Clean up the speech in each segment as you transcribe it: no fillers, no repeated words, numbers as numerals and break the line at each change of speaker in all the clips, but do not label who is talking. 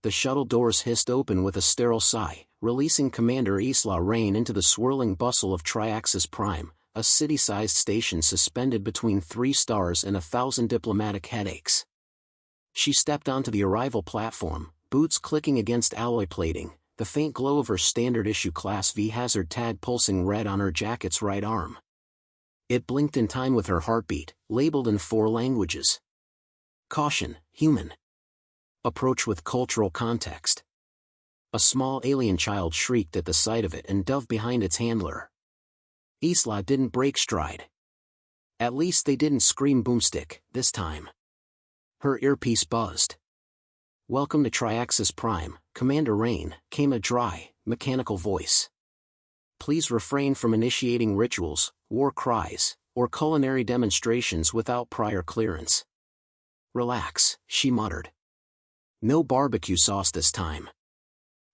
The shuttle doors hissed open with a sterile sigh, releasing Commander Isla Rain into the swirling bustle of Triaxis Prime, a city-sized station suspended between 3 stars and 1,000 diplomatic headaches. She stepped onto the arrival platform, boots clicking against alloy plating, the faint glow of her standard-issue Class V hazard tag pulsing red on her jacket's right arm. It blinked in time with her heartbeat, labeled in 4 languages. Caution, human. Approach with cultural context. A small alien child shrieked at the sight of it and dove behind its handler. Isla didn't break stride. At least they didn't scream boomstick, this time. Her earpiece buzzed. "Welcome to Triaxis Prime, Commander Rain," came a dry, mechanical voice. "Please refrain from initiating rituals, war cries, or culinary demonstrations without prior clearance." "Relax," she muttered. "No barbecue sauce this time."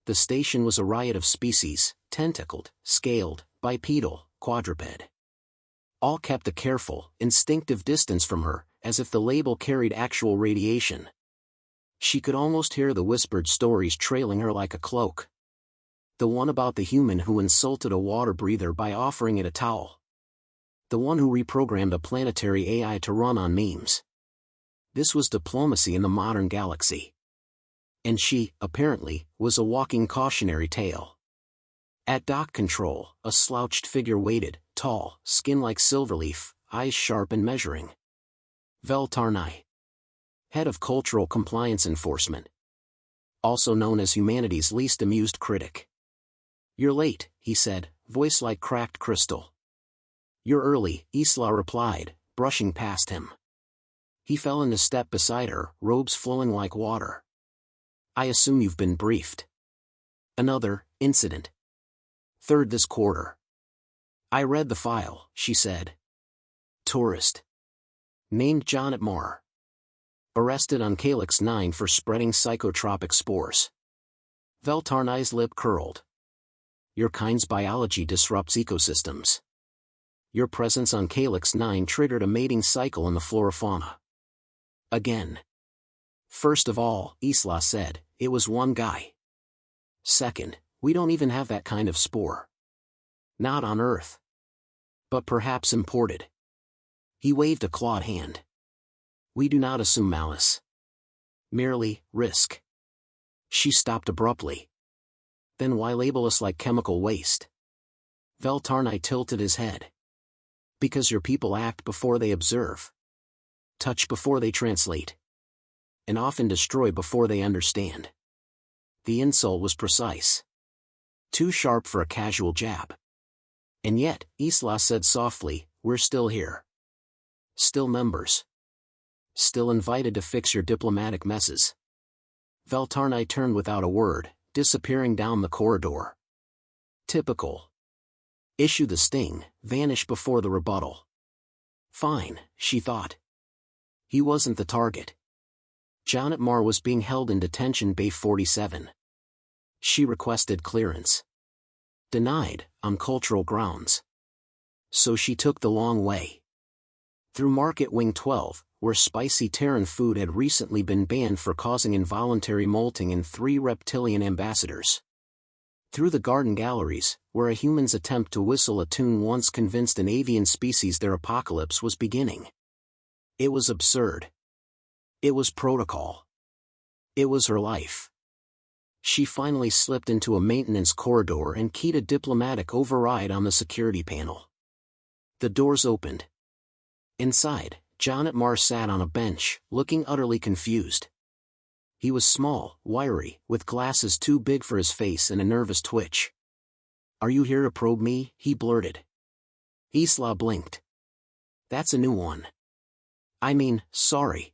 The station was a riot of species, tentacled, scaled, bipedal, quadruped. All kept a careful, instinctive distance from her, as if the label carried actual radiation. She could almost hear the whispered stories trailing her like a cloak. The one about the human who insulted a water breather by offering it a towel. The one who reprogrammed a planetary AI to run on memes. This was diplomacy in the modern galaxy. And she, apparently, was a walking cautionary tale. At dock control, a slouched figure waited, tall, skin like silverleaf, eyes sharp and measuring. Vel Tarnai. Head of Cultural Compliance Enforcement. Also known as humanity's least amused critic. "You're late," he said, voice like cracked crystal. "You're early," Isla replied, brushing past him. He fell into step beside her, robes flowing like water. "I assume you've been briefed." "Another incident. 3rd this quarter." "I read the file," she said. "Tourist. Named John Atmar. Arrested on Calyx 9 for spreading psychotropic spores." Veltarnai's lip curled. "Your kind's biology disrupts ecosystems. Your presence on Calyx 9 triggered a mating cycle in the flora-fauna." "Again." "First of all," Isla said, "it was one guy. Second, we don't even have that kind of spore. Not on Earth. But perhaps imported." He waved a clawed hand. "We do not assume malice. Merely, risk." She stopped abruptly. "Then why label us like chemical waste?" Veltarnai tilted his head. "Because your people act before they observe. Touch before they translate. And often destroy before they understand." The insult was precise. Too sharp for a casual jab. "And yet," Isla said softly, "we're still here. Still members. Still invited to fix your diplomatic messes." Veltarnai turned without a word, disappearing down the corridor. Typical. Issue the sting, vanish before the rebuttal. Fine, she thought. He wasn't the target. John Atmar was being held in detention Bay 47. She requested clearance. Denied, on cultural grounds. So she took the long way. Through Market Wing 12, where spicy Terran food had recently been banned for causing involuntary molting in 3 reptilian ambassadors. Through the garden galleries, where a human's attempt to whistle a tune once convinced an avian species their apocalypse was beginning. It was absurd. It was protocol. It was her life. She finally slipped into a maintenance corridor and keyed a diplomatic override on the security panel. The doors opened. Inside, John Atmar sat on a bench, looking utterly confused. He was small, wiry, with glasses too big for his face and a nervous twitch. "Are you here to probe me?" he blurted. Isla blinked. "That's a new one. I mean, sorry.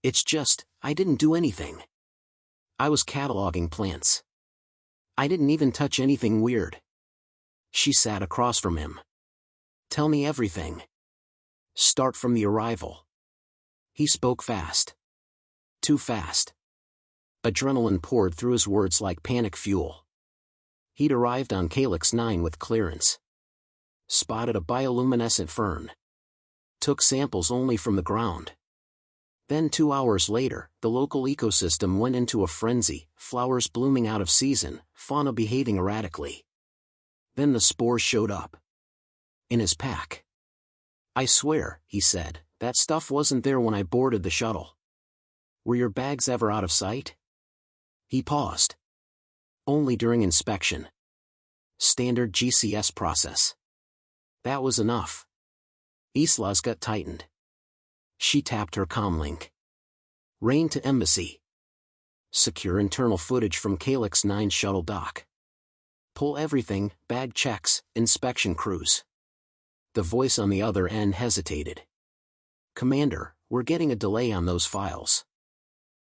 It's just, I didn't do anything. I was cataloging plants. I didn't even touch anything weird." She sat across from him. "Tell me everything. Start from the arrival." He spoke fast. Too fast. Adrenaline poured through his words like panic fuel. He'd arrived on Calyx 9 with clearance. Spotted a bioluminescent fern. Took samples only from the ground. Then 2 hours later, the local ecosystem went into a frenzy, flowers blooming out of season, fauna behaving erratically. Then the spores showed up. In his pack. "I swear," he said, "that stuff wasn't there when I boarded the shuttle. Were your bags ever out of sight?" He paused. "Only during inspection. Standard GCS process." That was enough. Isla's gut tightened. She tapped her comlink. "Rain to Embassy. Secure internal footage from Calyx 9 shuttle dock. Pull everything, bag checks, inspection crews." The voice on the other end hesitated. "Commander, we're getting a delay on those files.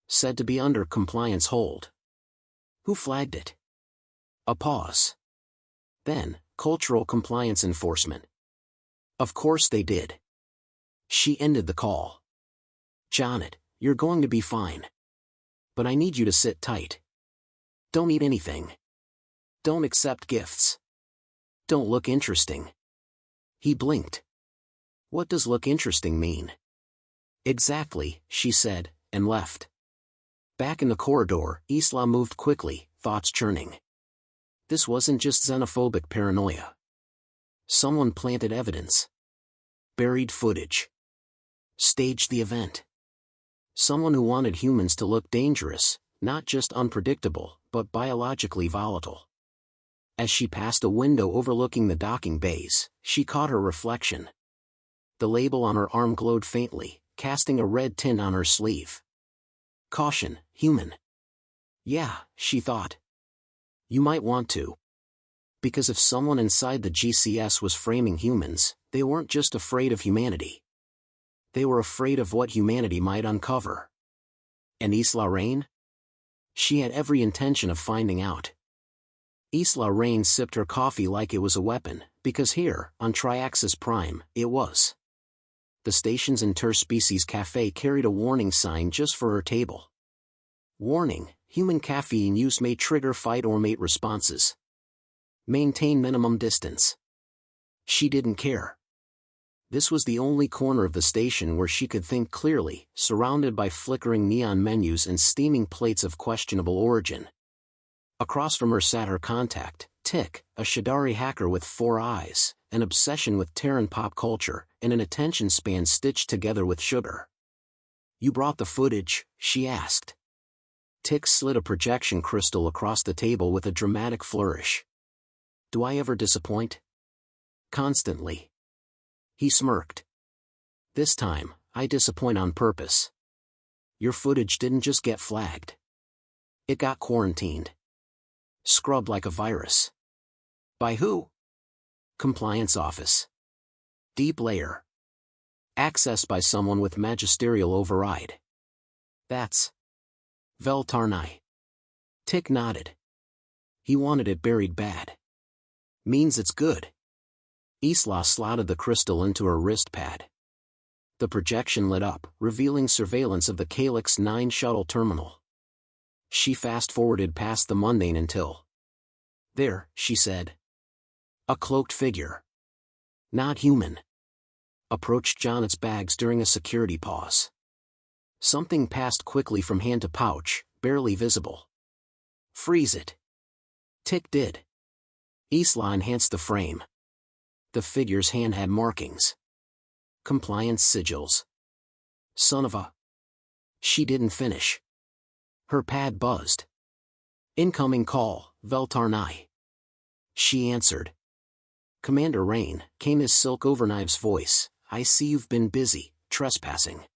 Said to be under compliance hold." "Who flagged it?" A pause. Then, Cultural Compliance Enforcement. "Of course they did." She ended the call. "Janet, you're going to be fine. But I need you to sit tight. Don't eat anything. Don't accept gifts. Don't look interesting." He blinked. "What does look interesting mean?" "Exactly," she said, and left. Back in the corridor, Isla moved quickly, thoughts churning. This wasn't just xenophobic paranoia. Someone planted evidence. Buried footage. Staged the event. Someone who wanted humans to look dangerous, not just unpredictable, but biologically volatile. As she passed a window overlooking the docking bays, she caught her reflection. The label on her arm glowed faintly, casting a red tint on her sleeve. "Caution, human." Yeah, she thought. You might want to. Because if someone inside the GCS was framing humans, they weren't just afraid of humanity. They were afraid of what humanity might uncover. And Isla Rain? She had every intention of finding out. Isla Rain sipped her coffee like it was a weapon, because here, on Triaxis Prime, it was. The station's interspecies cafe carried a warning sign just for her table. Warning: human caffeine use may trigger fight or mate responses. Maintain minimum distance. She didn't care. This was the only corner of the station where she could think clearly, surrounded by flickering neon menus and steaming plates of questionable origin. Across from her sat her contact, Tick, a Shadari hacker with 4 eyes, an obsession with Terran pop culture, and an attention span stitched together with sugar. "You brought the footage?" she asked. Tick slid a projection crystal across the table with a dramatic flourish. "Do I ever disappoint?" "Constantly." He smirked. "This time, I disappoint on purpose. Your footage didn't just get flagged. It got quarantined. Scrubbed like a virus." "By who?" "Compliance Office. Deep layer. Accessed by someone with magisterial override." "That's Veltarnai." Tick nodded. "He wanted it buried bad." "Means it's good." Isla slotted the crystal into her wrist pad. The projection lit up, revealing surveillance of the Calyx 9 shuttle terminal. She fast-forwarded past the mundane until... "There," she said. A cloaked figure. Not human. Approached Janet's bags during a security pause. Something passed quickly from hand to pouch, barely visible. "Freeze it." Tick did. Isla enhanced the frame. The figure's hand had markings. Compliance sigils. Son of a... She didn't finish. Her pad buzzed. "Incoming call, Veltarnai." She answered. "Commander Rain," came his silk overknives voice. "I see you've been busy, trespassing.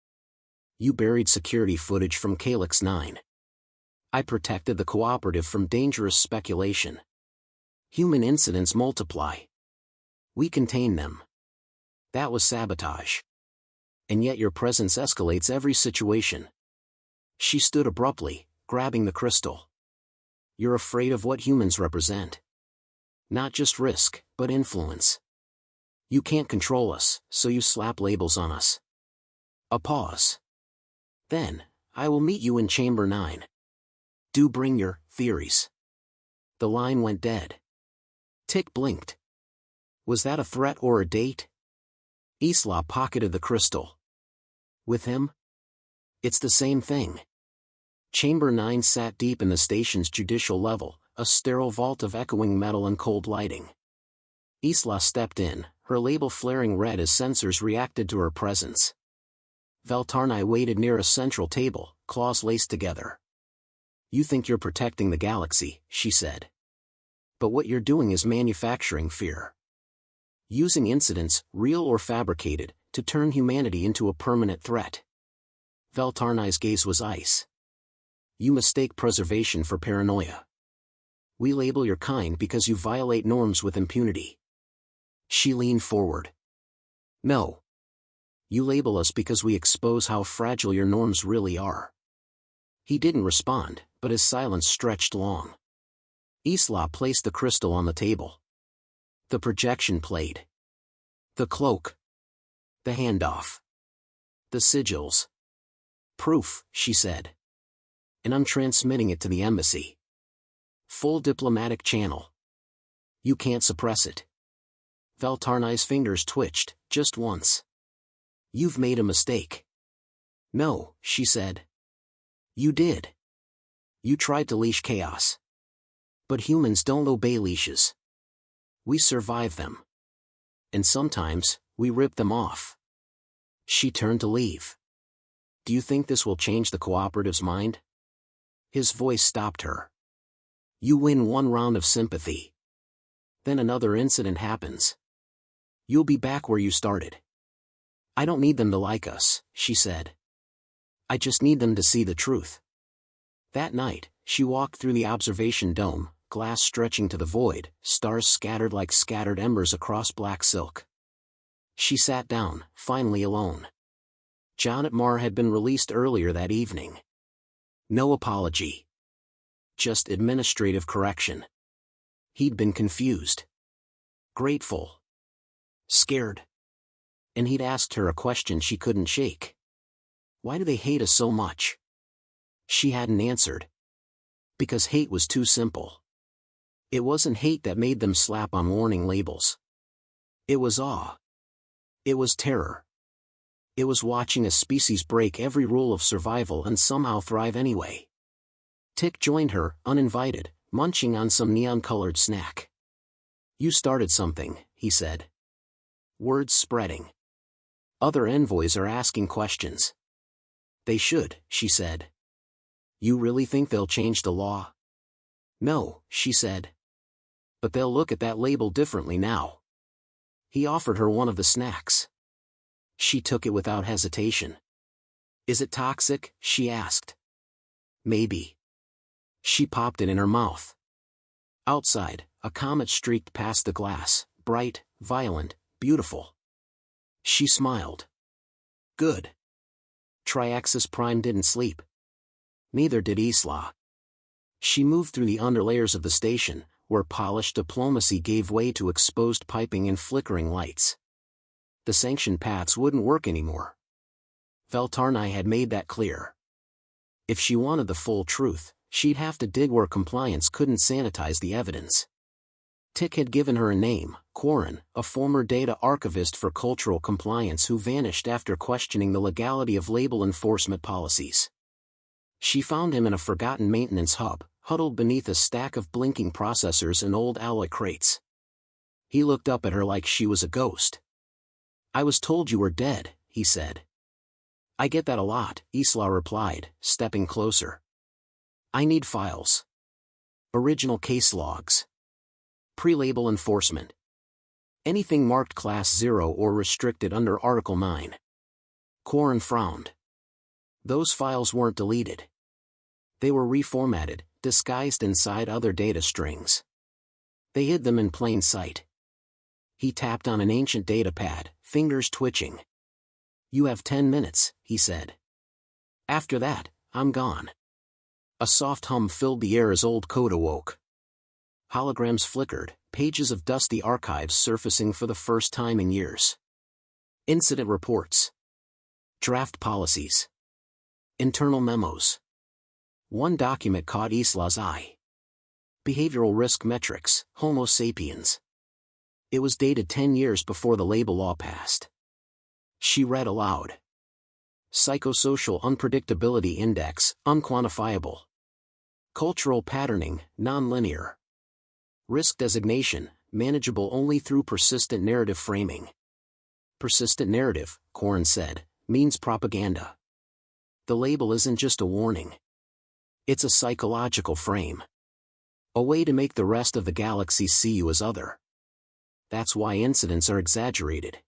You buried security footage from Calyx 9. I protected the cooperative from dangerous speculation. Human incidents multiply. We contain them. That was sabotage. And yet your presence escalates every situation." She stood abruptly, grabbing the crystal. "You're afraid of what humans represent. Not just risk, but influence. You can't control us, so you slap labels on us." A pause. Then, "I will meet you in Chamber 9. Do bring your theories." The line went dead. Tick blinked. Was that a threat or a date? Isla pocketed the crystal. "With him?" It's the same thing. Chamber 9 sat deep in the station's judicial level, a sterile vault of echoing metal and cold lighting. Isla stepped in, her label flaring red as sensors reacted to her presence. Veltarnai waited near a central table, claws laced together. "You think you're protecting the galaxy," she said. "But what you're doing is manufacturing fear. Using incidents, real or fabricated, to turn humanity into a permanent threat." Veltarnai's gaze was ice. "You mistake preservation for paranoia. We label your kind because you violate norms with impunity." She leaned forward. "No. You label us because we expose how fragile your norms really are." He didn't respond, but his silence stretched long. Isla placed the crystal on the table. The projection played. The cloak. The handoff. The sigils. "Proof," she said. "And I'm transmitting it to the embassy. Full diplomatic channel. You can't suppress it." Veltarnai's fingers twitched, just once. "You've made a mistake." "No," she said. "You did. You tried to leash chaos. But humans don't obey leashes. We survive them. And sometimes, we rip them off." She turned to leave. "Do you think this will change the cooperative's mind?" His voice stopped her. "You win one round of sympathy. Then another incident happens. You'll be back where you started." "I don't need them to like us," she said. "I just need them to see the truth." That night, she walked through the observation dome, glass stretching to the void, stars scattered like scattered embers across black silk. She sat down, finally alone. John Atmar had been released earlier that evening. No apology. Just administrative correction. He'd been confused. Grateful. Scared. And he'd asked her a question she couldn't shake. "Why do they hate us so much?" She hadn't answered. Because hate was too simple. It wasn't hate that made them slap on warning labels. It was awe. It was terror. It was watching a species break every rule of survival and somehow thrive anyway. Tick joined her, uninvited, munching on some neon-colored snack. "You started something," he said. "Word's spreading. Other envoys are asking questions." "They should," she said. "You really think they'll change the law?" "No," she said. "But they'll look at that label differently now." He offered her one of the snacks. She took it without hesitation. "Is it toxic?" she asked. "Maybe." She popped it in her mouth. Outside, a comet streaked past the glass, bright, violent, beautiful. She smiled. Good. Triaxis Prime didn't sleep. Neither did Isla. She moved through the underlayers of the station, where polished diplomacy gave way to exposed piping and flickering lights. The sanctioned paths wouldn't work anymore. Veltarnai had made that clear. If she wanted the full truth, she'd have to dig where compliance couldn't sanitize the evidence. Tick had given her a name, Quarren, a former data archivist for cultural compliance who vanished after questioning the legality of label enforcement policies. She found him in a forgotten maintenance hub, huddled beneath a stack of blinking processors and old alloy crates. He looked up at her like she was a ghost. "I was told you were dead," he said. "I get that a lot," Isla replied, stepping closer. "I need files. Original case logs. Pre-label enforcement. Anything marked Class 0 or restricted under Article 9. Quarren frowned. Those files weren't deleted. They were reformatted, disguised inside other data strings. They hid them in plain sight. He tapped on an ancient datapad, fingers twitching. "You have 10 minutes, he said. "After that, I'm gone." A soft hum filled the air as old code awoke. Holograms flickered, pages of dusty archives surfacing for the first time in years. Incident reports. Draft policies. Internal memos. One document caught Isla's eye. Behavioral risk metrics, Homo sapiens. It was dated 10 years before the label law passed. She read aloud. Psychosocial unpredictability index, unquantifiable. Cultural patterning, nonlinear. Risk designation, manageable only through persistent narrative framing. Persistent narrative, Corrin said, means propaganda. The label isn't just a warning. It's a psychological frame. A way to make the rest of the galaxy see you as other. That's why incidents are exaggerated.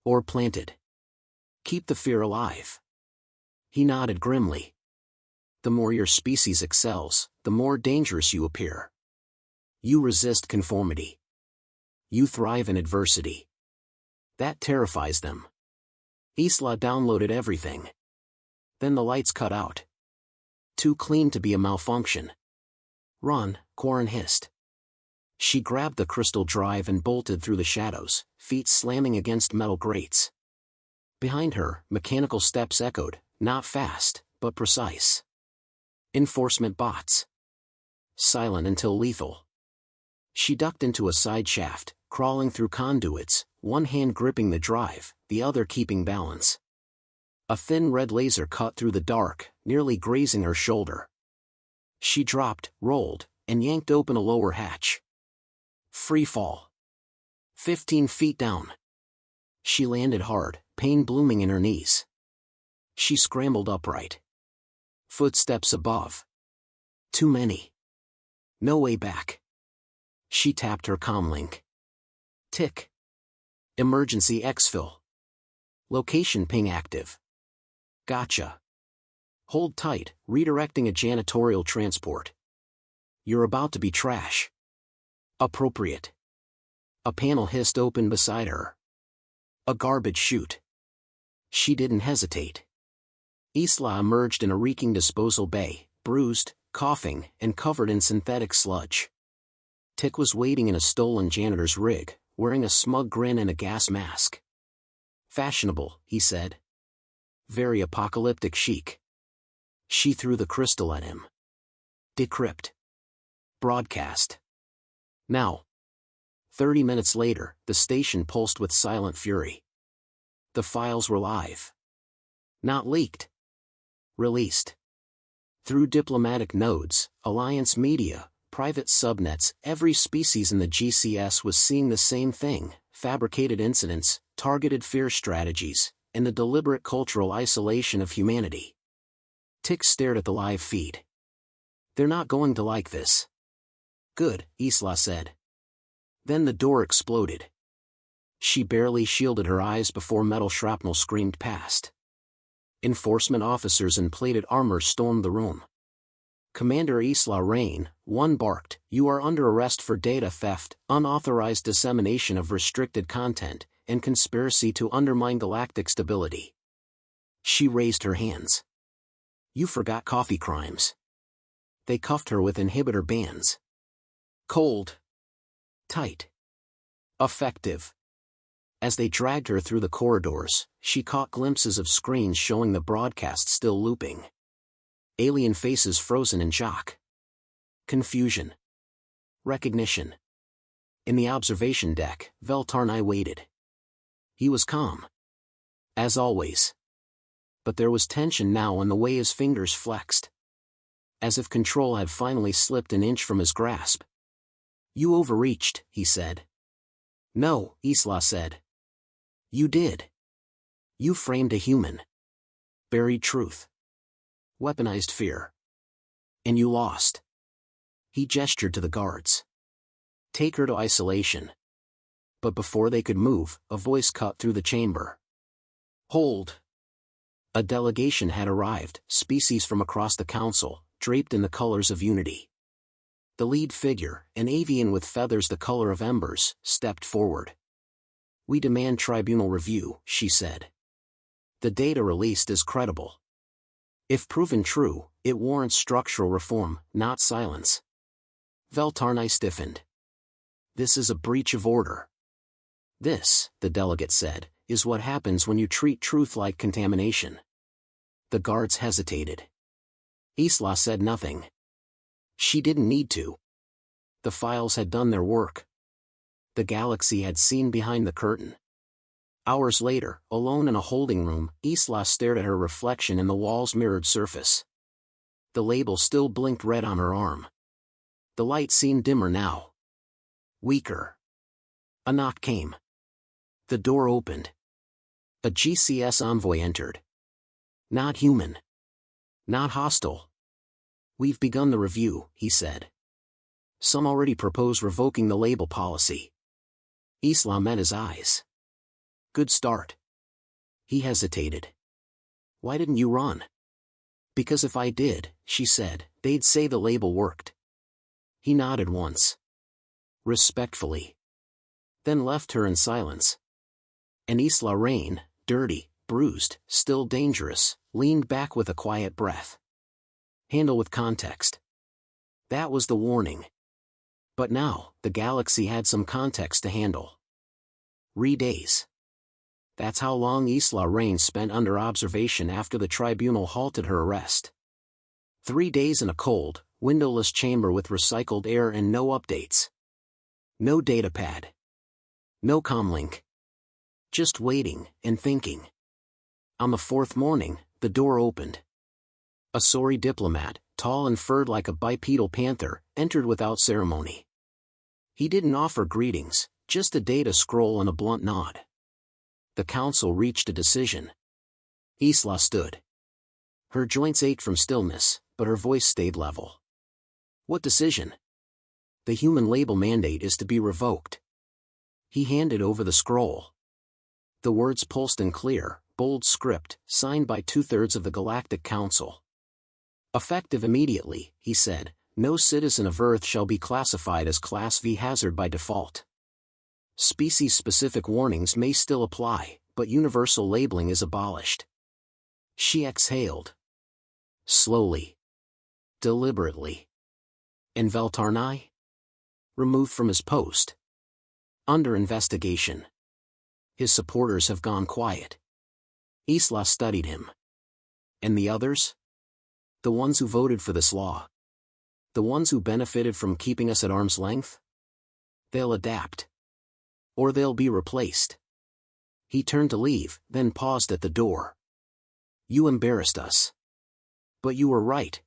Or planted. Keep the fear alive. He nodded grimly. The more your species excels, the more dangerous you appear. You resist conformity. You thrive in adversity. That terrifies them. Isla downloaded everything. Then the lights cut out. Too clean to be a malfunction. Run, Corrin hissed. She grabbed the crystal drive and bolted through the shadows, feet slamming against metal grates. Behind her, mechanical steps echoed, not fast, but precise. Enforcement bots. Silent until lethal. She ducked into a side shaft, crawling through conduits, one hand gripping the drive, the other keeping balance. A thin red laser cut through the dark, nearly grazing her shoulder. She dropped, rolled, and yanked open a lower hatch. Free fall. 15 feet down. She landed hard, pain blooming in her knees. She scrambled upright. Footsteps above. Too many. No way back. She tapped her comlink. Tick. Emergency exfil. Location ping active. Gotcha. Hold tight, redirecting a janitorial transport. You're about to be trash. Appropriate. A panel hissed open beside her. A garbage chute. She didn't hesitate. Isla emerged in a reeking disposal bay, bruised, coughing, and covered in synthetic sludge. Tick was waiting in a stolen janitor's rig, wearing a smug grin and a gas mask. Fashionable, he said. Very apocalyptic chic. She threw the crystal at him. Decrypt. Broadcast. Now. 30 minutes later, the station pulsed with silent fury. The files were live. Not leaked. Released. Through diplomatic nodes, alliance media, private subnets, every species in the GCS was seeing the same thing: fabricated incidents, targeted fear strategies, and the deliberate cultural isolation of humanity. Tick stared at the live feed. They're not going to like this. Good, Isla said. Then the door exploded. She barely shielded her eyes before metal shrapnel screamed past. Enforcement officers in plated armor stormed the room. Commander Isla Rain, one barked, "You are under arrest for data theft, unauthorized dissemination of restricted content, and conspiracy to undermine galactic stability." She raised her hands. "You forgot coffee crimes." They cuffed her with inhibitor bands. Cold. Tight. Effective. As they dragged her through the corridors, she caught glimpses of screens showing the broadcast still looping. Alien faces frozen in shock. Confusion. Recognition. In the observation deck, Veltarni waited. He was calm. As always. But there was tension now in the way his fingers flexed. As if control had finally slipped an inch from his grasp. "You overreached," he said. "No," Isla said. "You did. You framed a human. Buried truth. Weaponized fear. And you lost." He gestured to the guards. "Take her to isolation." But before they could move, a voice cut through the chamber. "Hold." A delegation had arrived, species from across the council, draped in the colors of unity. The lead figure, an avian with feathers the color of embers, stepped forward. "We demand tribunal review," she said. "The data released is credible. If proven true, it warrants structural reform, not silence." Veltarni stiffened. "This is a breach of order." "This," the delegate said, "is what happens when you treat truth like contamination." The guards hesitated. Isla said nothing. She didn't need to. The files had done their work. The galaxy had seen behind the curtain. Hours later, alone in a holding room, Isla stared at her reflection in the wall's mirrored surface. The label still blinked red on her arm. The light seemed dimmer now. Weaker. A knock came. The door opened. A GCS envoy entered. Not human. Not hostile. "We've begun the review," he said. "Some already propose revoking the label policy." Isla met his eyes. "Good start." He hesitated. "Why didn't you run?" "Because if I did," she said, "they'd say the label worked." He nodded once. Respectfully. Then left her in silence. And Isla Rain, dirty, bruised, still dangerous, leaned back with a quiet breath. Handle with context. That was the warning. But now, the galaxy had some context to handle. Days. That's how long Isla Rain spent under observation after the tribunal halted her arrest. 3 days in a cold, windowless chamber with recycled air and no updates. No datapad. No comlink. Just waiting and thinking. On the 4th morning, the door opened. A sorry diplomat, tall and furred like a bipedal panther, entered without ceremony. He didn't offer greetings, just a data scroll and a blunt nod. The council reached a decision. Isla stood. Her joints ached from stillness, but her voice stayed level. "What decision?" "The human label mandate is to be revoked." He handed over the scroll. The words pulsed in clear, bold script, signed by 2/3 of the Galactic Council. "Effective immediately," he said, "no citizen of Earth shall be classified as Class V hazard by default. Species-specific warnings may still apply, but universal labeling is abolished." She exhaled. Slowly. Deliberately. And Veltarnai? Removed from his post. Under investigation. His supporters have gone quiet. Isla studied him. And the others? The ones who voted for this law. The ones who benefited from keeping us at arm's length? They'll adapt. Or they'll be replaced. He turned to leave, then paused at the door. "You embarrassed us. But you were right."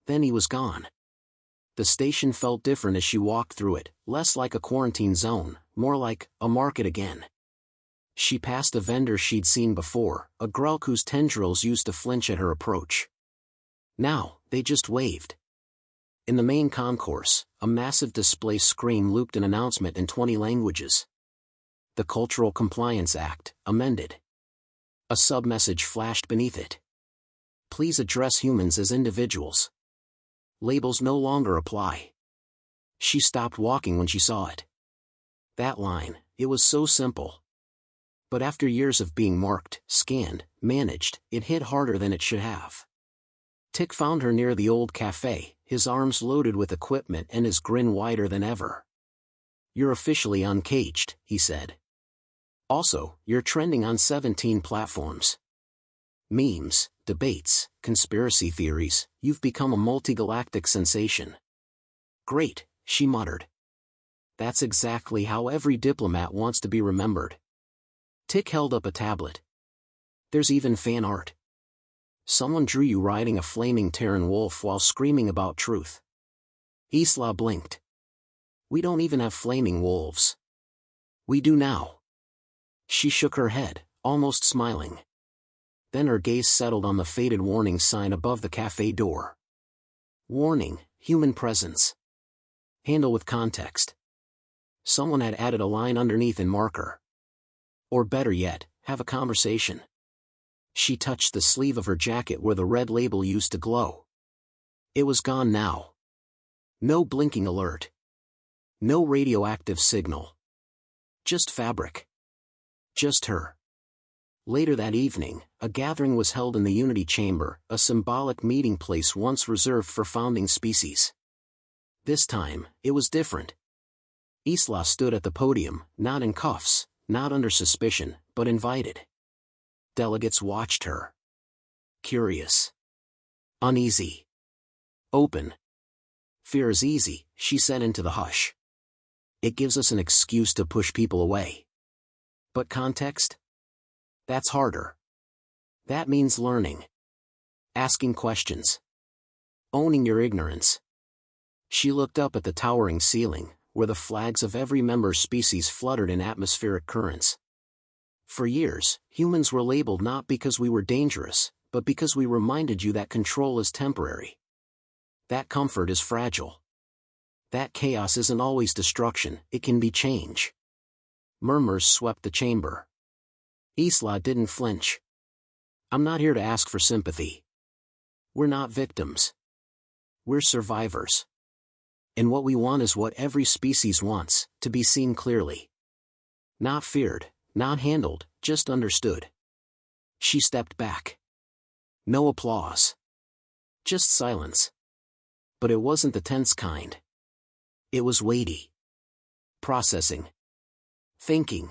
Then he was gone. The station felt different as she walked through it, less like a quarantine zone, more like a market again. She passed a vendor she'd seen before, a grelk whose tendrils used to flinch at her approach. Now, they just waved. In the main concourse, a massive display screen looped an announcement in 20 languages. The Cultural Compliance Act, amended. A sub-message flashed beneath it. Please address humans as individuals. Labels no longer apply. She stopped walking when she saw it. That line, it was so simple. But after years of being marked, scanned, managed, it hit harder than it should have. Tick found her near the old cafe, his arms loaded with equipment and his grin wider than ever. "You're officially uncaged," he said. "Also, you're trending on 17 platforms. Memes, debates, conspiracy theories, you've become a multi-galactic sensation." "Great," she muttered. "That's exactly how every diplomat wants to be remembered." Tick held up a tablet. "There's even fan art. Someone drew you riding a flaming Terran wolf while screaming about truth." Isla blinked. "We don't even have flaming wolves." "We do now." She shook her head, almost smiling. Then her gaze settled on the faded warning sign above the cafe door. "Warning, human presence. Handle with context." Someone had added a line underneath in marker. "Or better yet, have a conversation." She touched the sleeve of her jacket where the red label used to glow. It was gone now. No blinking alert. No radioactive signal. Just fabric. Just her. Later that evening, a gathering was held in the Unity Chamber, a symbolic meeting place once reserved for founding species. This time, it was different. Isla stood at the podium, not in cuffs, not under suspicion, but invited. Delegates watched her. Curious. Uneasy. Open. "Fear is easy," she said into the hush. "It gives us an excuse to push people away. But context? That's harder. That means learning. Asking questions. Owning your ignorance. She looked up at the towering ceiling, where the flags of every member species fluttered in atmospheric currents. For years, humans were labeled not because we were dangerous, but because we reminded you that control is temporary. That comfort is fragile. That chaos isn't always destruction, it can be change. Murmurs swept the chamber. Isla didn't flinch. I'm not here to ask for sympathy. We're not victims. We're survivors. And what we want is what every species wants, to be seen clearly. Not feared, not handled, just understood. She stepped back. No applause. Just silence. But it wasn't the tense kind. It was weighty. Processing. Thinking.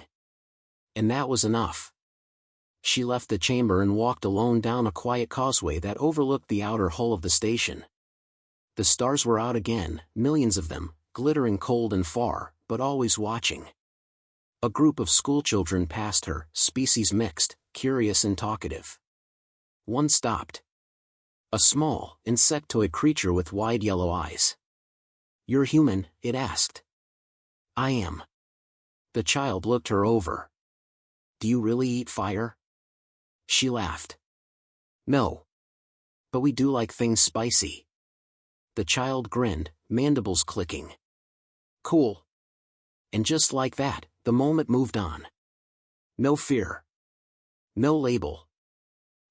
And that was enough. She left the chamber and walked alone down a quiet causeway that overlooked the outer hull of the station. The stars were out again, millions of them, glittering cold and far, but always watching. A group of schoolchildren passed her, species mixed, curious and talkative. One stopped. A small, insectoid creature with wide yellow eyes. "You're human?" it asked. "I am." The child looked her over. "Do you really eat fire?" She laughed. "No. But we do like things spicy." The child grinned, mandibles clicking. "Cool." And just like that, the moment moved on. No fear. No label.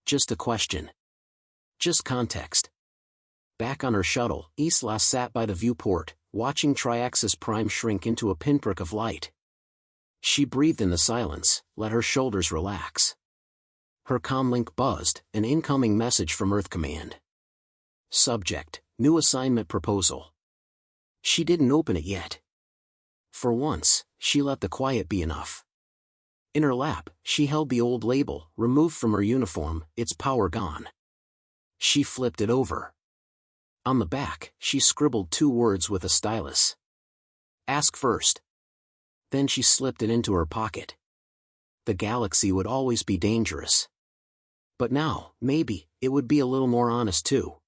Just a question. Just context. Back on her shuttle, Isla sat by the viewport, watching Triaxis Prime shrink into a pinprick of light. She breathed in the silence, let her shoulders relax. Her comlink buzzed, an incoming message from Earth Command. Subject: New assignment proposal. She didn't open it yet. For once, she let the quiet be enough. In her lap, she held the old label, removed from her uniform, its power gone. She flipped it over. On the back, she scribbled 2 words with a stylus. Ask first. Then she slipped it into her pocket. The galaxy would always be dangerous. But now, maybe, it would be a little more honest too.